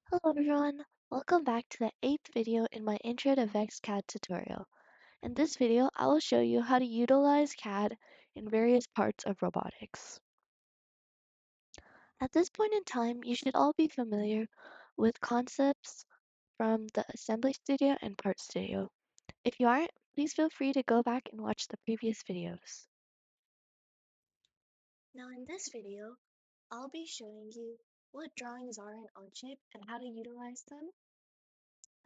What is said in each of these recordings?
Hello everyone, welcome back to the 8th video in my Intro to Vex CAD tutorial. In this video, I will show you how to utilize CAD in various parts of robotics. At this point in time, you should all be familiar with concepts from the Assembly Studio and Part Studio. If you aren't, please feel free to go back and watch the previous videos. Now in this video, I'll be showing you what drawings are in Onshape and how to utilize them,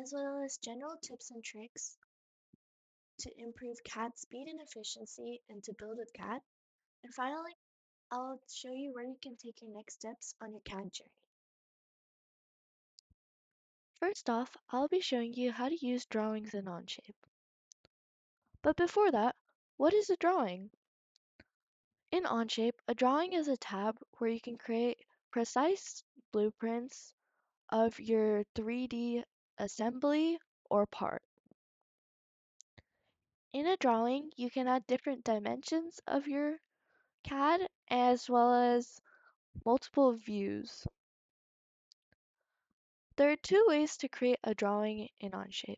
as well as general tips and tricks to improve CAD speed and efficiency and to build with CAD. And finally, I'll show you where you can take your next steps on your CAD journey. First off, I'll be showing you how to use drawings in Onshape. But before that, what is a drawing? In Onshape, a drawing is a tab where you can create precise blueprints of your 3D assembly or part. In a drawing, you can add different dimensions of your CAD as well as multiple views. There are two ways to create a drawing in Onshape.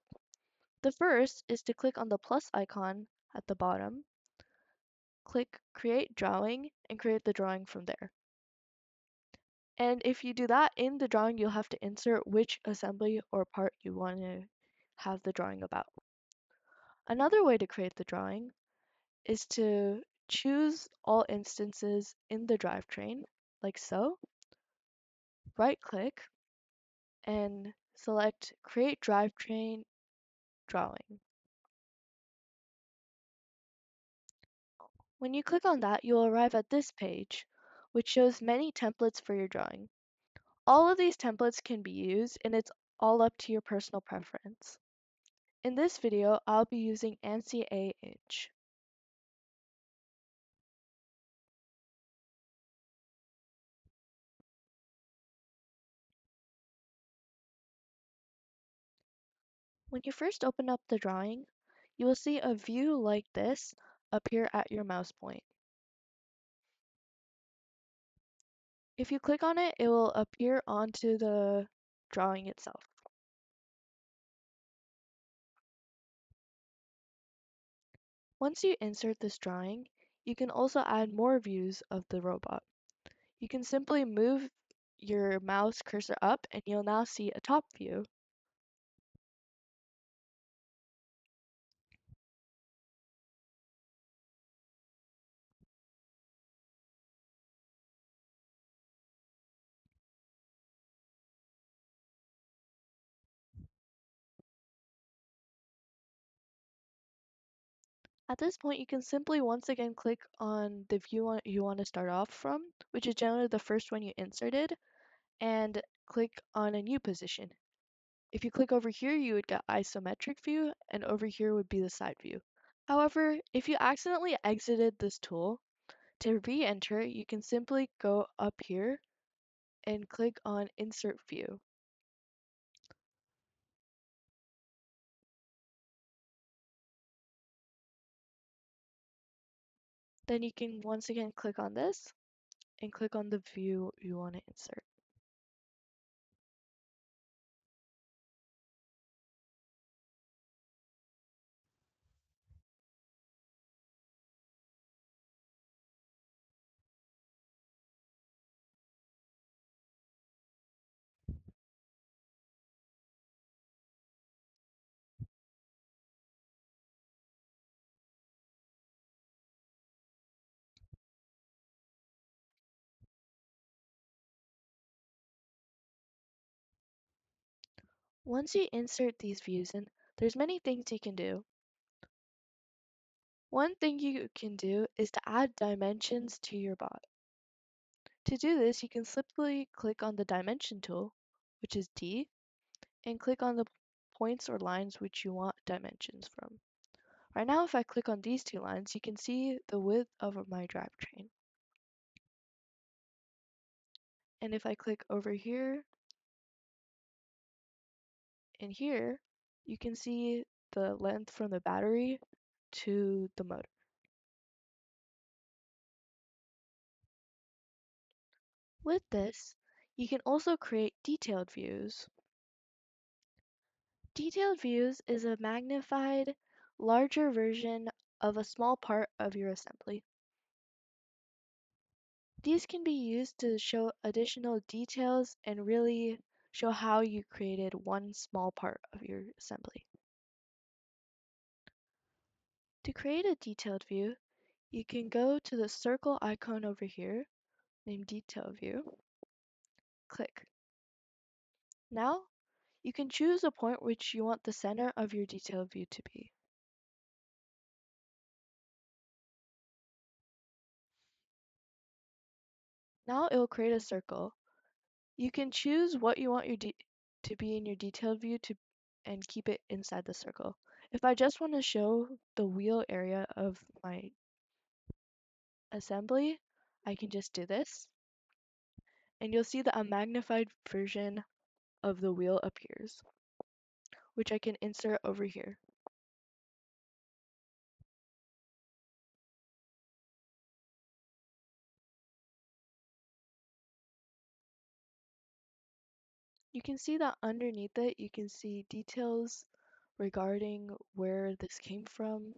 The first is to click on the plus icon at the bottom, click Create Drawing, and create the drawing from there. And if you do that in the drawing, you'll have to insert which assembly or part you want to have the drawing about. Another way to create the drawing is to choose all instances in the drivetrain, like so, right-click, and select Create Drivetrain Drawing. When you click on that, you'll arrive at this page, which shows many templates for your drawing. All of these templates can be used, and it's all up to your personal preference. In this video, I'll be using ANSI A-Inch. When you first open up the drawing, you will see a view like this appear at your mouse point. If you click on it, it will appear onto the drawing itself. Once you insert this drawing, you can also add more views of the robot. You can simply move your mouse cursor up and you'll now see a top view. At this point, you can simply once again click on the view you want to start off from, which is generally the first one you inserted, and click on a new position. If you click over here, you would get isometric view, and over here would be the side view. However, if you accidentally exited this tool, to re-enter, you can simply go up here and click on Insert View. Then you can once again click on this and click on the view you want to insert. Once you insert these views in, there's many things you can do. One thing you can do is to add dimensions to your bot. To do this, you can simply click on the dimension tool, which is D, and click on the points or lines which you want dimensions from. Right now, if I click on these two lines, you can see the width of my drivetrain. And if I click over here and here, you can see the length from the battery to the motor. With this, You can also create detailed views. Detailed views is a magnified, larger version of a small part of your assembly. These can be used to show additional details and really show how you created one small part of your assembly. To create a detailed view, you can go to the circle icon over here, named Detail View, click. Now, you can choose a point which you want the center of your detailed view to be. Now it will create a circle. You can choose what you want to be in your detailed view and keep it inside the circle. If I just want to show the wheel area of my assembly, I can just do this, and you'll see that a magnified version of the wheel appears, which I can insert over here. You can see that underneath it, you can see details regarding where this came from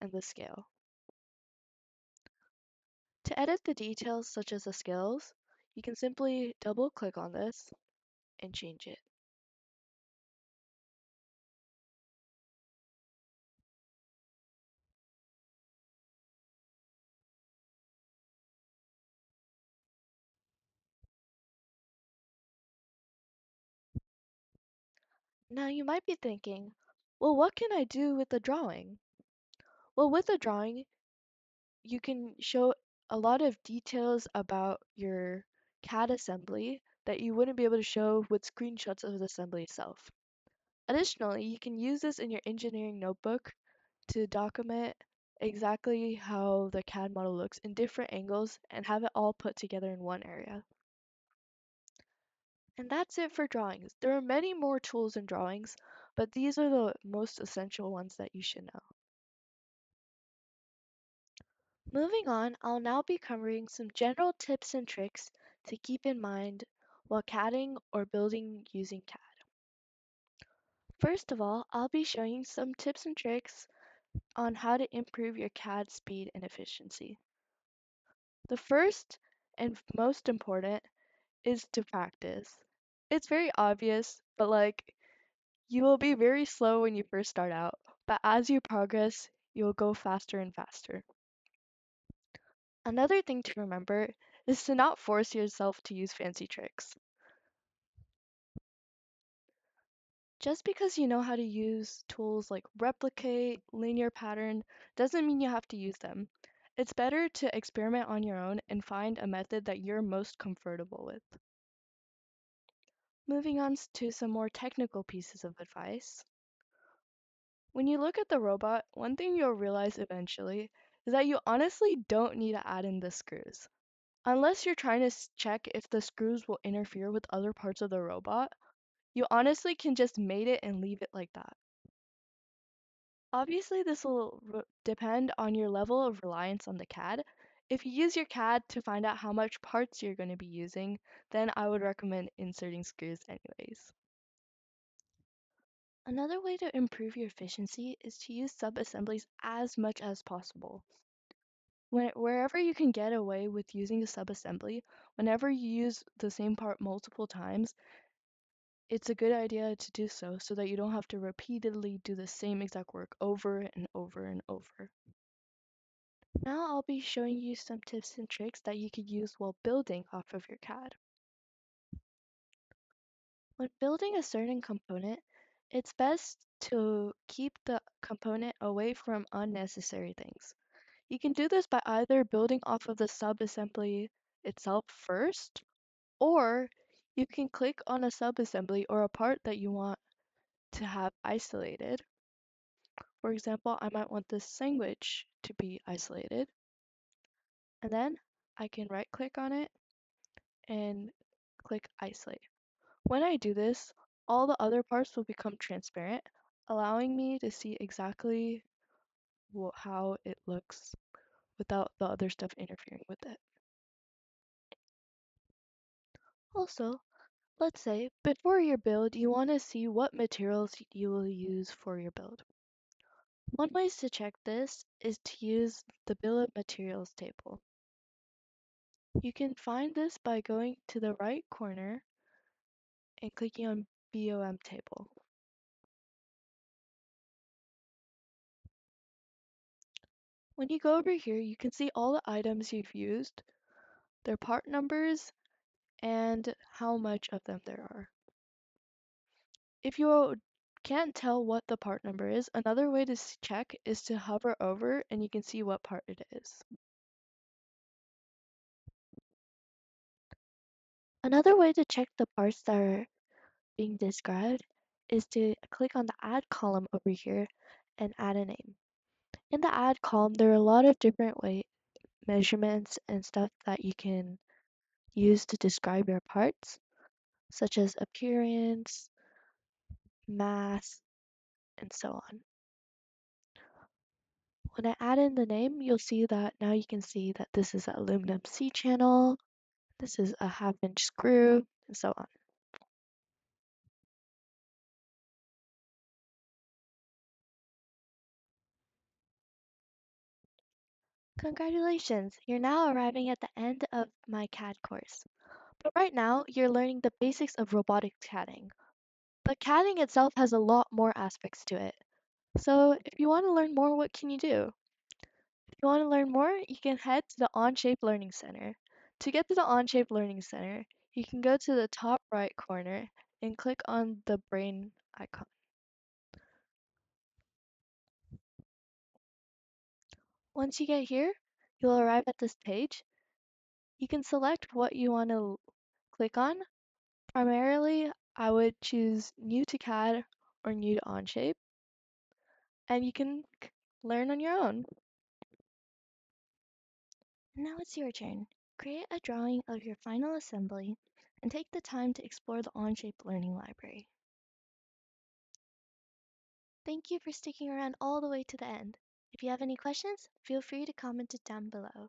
and the scale. To edit the details such as the scales, you can simply double click on this and change it. Now you might be thinking, well, what can I do with the drawing? Well, with the drawing, you can show a lot of details about your CAD assembly that you wouldn't be able to show with screenshots of the assembly itself. Additionally, you can use this in your engineering notebook to document exactly how the CAD model looks in different angles and have it all put together in one area. And that's it for drawings. There are many more tools in drawings, but these are the most essential ones that you should know. Moving on, I'll now be covering some general tips and tricks to keep in mind while CADing or building using CAD. First of all, I'll be showing some tips and tricks on how to improve your CAD speed and efficiency. The first and most important is to practice. It's very obvious, but you will be very slow when you first start out, but as you progress, you'll go faster and faster. Another thing to remember is to not force yourself to use fancy tricks. Just because you know how to use tools like replicate, linear pattern, doesn't mean you have to use them. It's better to experiment on your own and find a method that you're most comfortable with. Moving on to some more technical pieces of advice. When you look at the robot, one thing you'll realize eventually is that you honestly don't need to add in the screws. Unless you're trying to check if the screws will interfere with other parts of the robot, you honestly can just mate it and leave it like that. Obviously, this will depend on your level of reliance on the CAD. If you use your CAD to find out how much parts you're going to be using, then I would recommend inserting screws anyways. Another way to improve your efficiency is to use sub-assemblies as much as possible. Wherever you can get away with using a sub-assembly, whenever you use the same part multiple times, it's a good idea to do so that you don't have to repeatedly do the same exact work over and over and over. Now I'll be showing you some tips and tricks that you could use while building off of your CAD. When building a certain component, it's best to keep the component away from unnecessary things. You can do this by either building off of the sub-assembly itself first, or you can click on a sub-assembly or a part that you want to have isolated. For example, I might want this sandwich to be isolated, and then I can right-click on it and click Isolate. When I do this, all the other parts will become transparent, allowing me to see exactly how it looks without the other stuff interfering with it. Also, Let's say, before your build, you want to see what materials you will use for your build. One way to check this is to use the Bill of Materials table. You can find this by going to the right corner and clicking on BOM table. When you go over here, you can see all the items you've used, their part numbers, and how much of them there are. If you can't tell what the part number is, another way to check is to hover over and you can see what part it is. Another way to check the parts that are being described is to click on the add column over here and add a name. In the add column, there are a lot of different measurements and stuff that you can use to describe your parts, such as appearance, mass, and so on. When I add in the name, you'll see that now you can see that this is an aluminum C-channel, this is a 1/2 inch screw, and so on. Congratulations, you're now arriving at the end of my CAD course. But right now, you're learning the basics of robotics CADing. But CADing itself has a lot more aspects to it. So if you want to learn more, what can you do? If you want to learn more, you can head to the Onshape Learning Center. To get to the Onshape Learning Center, you can go to the top right corner and click on the brain icon. Once you get here, you'll arrive at this page. You can select what you want to click on. Primarily, I would choose New to CAD or New to Onshape, and you can learn on your own. Now it's your turn. Create a drawing of your final assembly and take the time to explore the Onshape Learning Library. Thank you for sticking around all the way to the end. If you have any questions, feel free to comment it down below.